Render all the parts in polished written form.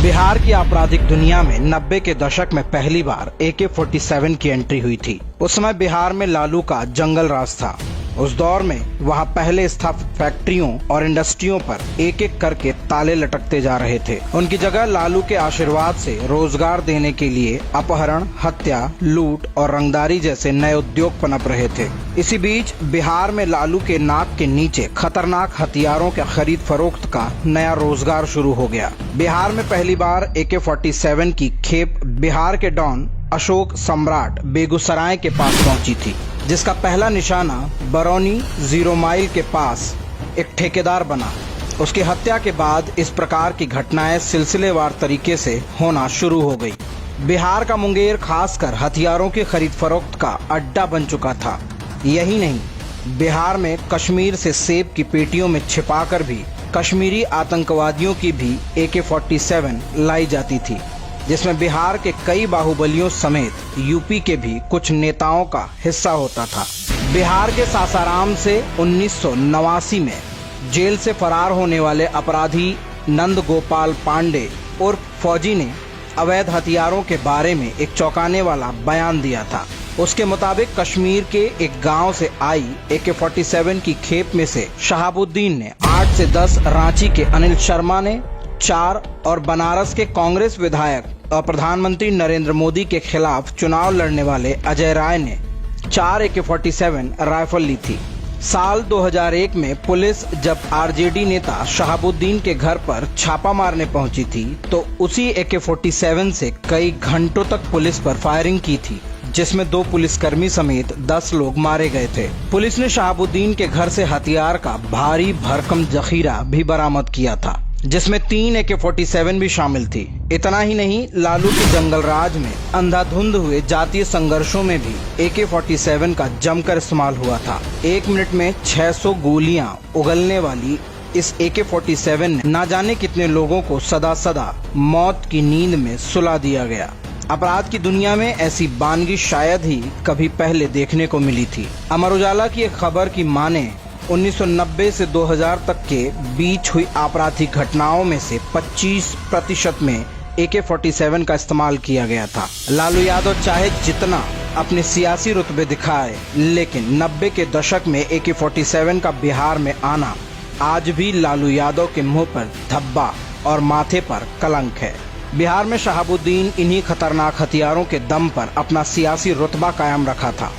बिहार की आपराधिक दुनिया में 90 के दशक में पहली बार AK-47 की एंट्री हुई थी। उस समय बिहार में लालू का जंगल राज था। उस दौर में वहां पहले स्थापित फैक्ट्रियों और इंडस्ट्रियों पर एक एक करके ताले लटकते जा रहे थे। उनकी जगह लालू के आशीर्वाद से रोजगार देने के लिए अपहरण, हत्या, लूट और रंगदारी जैसे नए उद्योग पनप रहे थे। इसी बीच बिहार में लालू के नाक के नीचे खतरनाक हथियारों के खरीद फरोख्त का नया रोजगार शुरू हो गया। बिहार में पहली बार AK-47 की खेप बिहार के डॉन अशोक सम्राट बेगूसराय के पास पहुंची थी, जिसका पहला निशाना बरौनी 0 माइल के पास एक ठेकेदार बना। उसकी हत्या के बाद इस प्रकार की घटनाएं सिलसिलेवार तरीके से होना शुरू हो गई। बिहार का मुंगेर खासकर हथियारों की खरीद फरोख्त का अड्डा बन चुका था। यही नहीं, बिहार में कश्मीर से सेब की पेटियों में छिपाकर भी कश्मीरी आतंकवादियों की भी AK-47 लाई जाती थी, जिसमें बिहार के कई बाहुबलियों समेत यूपी के भी कुछ नेताओं का हिस्सा होता था। बिहार के सासाराम से 1989 में जेल से फरार होने वाले अपराधी नंद गोपाल पांडे और फौजी ने अवैध हथियारों के बारे में एक चौंकाने वाला बयान दिया था। उसके मुताबिक कश्मीर के एक गांव से आई AK-47 की खेप में से शहाबुद्दीन ने 8 से 10, रांची के अनिल शर्मा ने 4 और बनारस के कांग्रेस विधायक और प्रधानमंत्री नरेंद्र मोदी के खिलाफ चुनाव लड़ने वाले अजय राय ने 4 AK-47 राइफल ली थी। साल 2001 में पुलिस जब RJD नेता शहाबुद्दीन के घर पर छापा मारने पहुंची थी, तो उसी AK-47 से कई घंटों तक पुलिस पर फायरिंग की थी, जिसमें 2 पुलिसकर्मी समेत 10 लोग मारे गए थे। पुलिस ने शहाबुद्दीन के घर से हथियार का भारी भरकम जखीरा भी बरामद किया था, जिसमें 3 AK-47 भी शामिल थी। इतना ही नहीं, लालू के जंगल राज में अंधाधुंध हुए जातीय संघर्षों में भी AK-47 का जमकर इस्तेमाल हुआ था। 1 मिनट में 600 गोलियां उगलने वाली इस AK-47 ने न जाने कितने लोगों को सदा सदा मौत की नींद में सुला दिया गया। अपराध की दुनिया में ऐसी बानगी शायद ही कभी पहले देखने को मिली थी। अमर उजाला की एक खबर की माने 1990 से 2000 तक के बीच हुई आपराधिक घटनाओं में से 25% में AK-47 का इस्तेमाल किया गया था। लालू यादव चाहे जितना अपने सियासी रुतबे दिखाए, लेकिन 90 के दशक में AK-47 का बिहार में आना आज भी लालू यादव के मुंह पर धब्बा और माथे पर कलंक है। बिहार में शहाबुद्दीन इन्हीं खतरनाक हथियारों के दम पर अपना सियासी रुतबा कायम रखा था,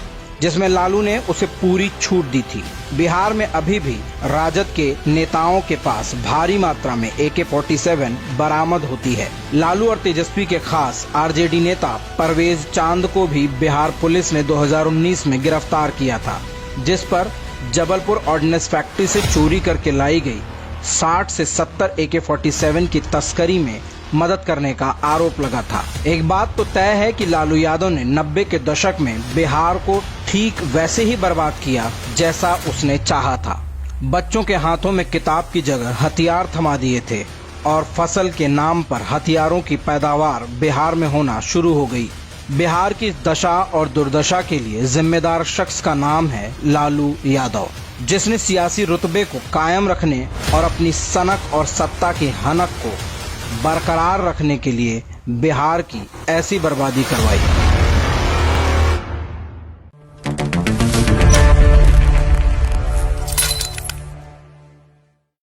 जिसमें लालू ने उसे पूरी छूट दी थी। बिहार में अभी भी राजद के नेताओं के पास भारी मात्रा में AK-47 बरामद होती है। लालू और तेजस्वी के खास RJD नेता परवेज चांद को भी बिहार पुलिस ने 2019 में गिरफ्तार किया था, जिस पर जबलपुर ऑर्डिनेंस फैक्ट्री से चोरी करके लाई गई 60 से 70 AK-47 की तस्करी में मदद करने का आरोप लगा था। एक बात तो तय है कि लालू यादव ने 90 के दशक में बिहार को ठीक वैसे ही बर्बाद किया जैसा उसने चाहा था। बच्चों के हाथों में किताब की जगह हथियार थमा दिए थे और फसल के नाम पर हथियारों की पैदावार बिहार में होना शुरू हो गई। बिहार की दशा और दुर्दशा के लिए जिम्मेदार शख्स का नाम है लालू यादव, जिसने सियासी रुतबे को कायम रखने और अपनी सनक और सत्ता की हनक को बरकरार रखने के लिए बिहार की ऐसी बर्बादी करवाई।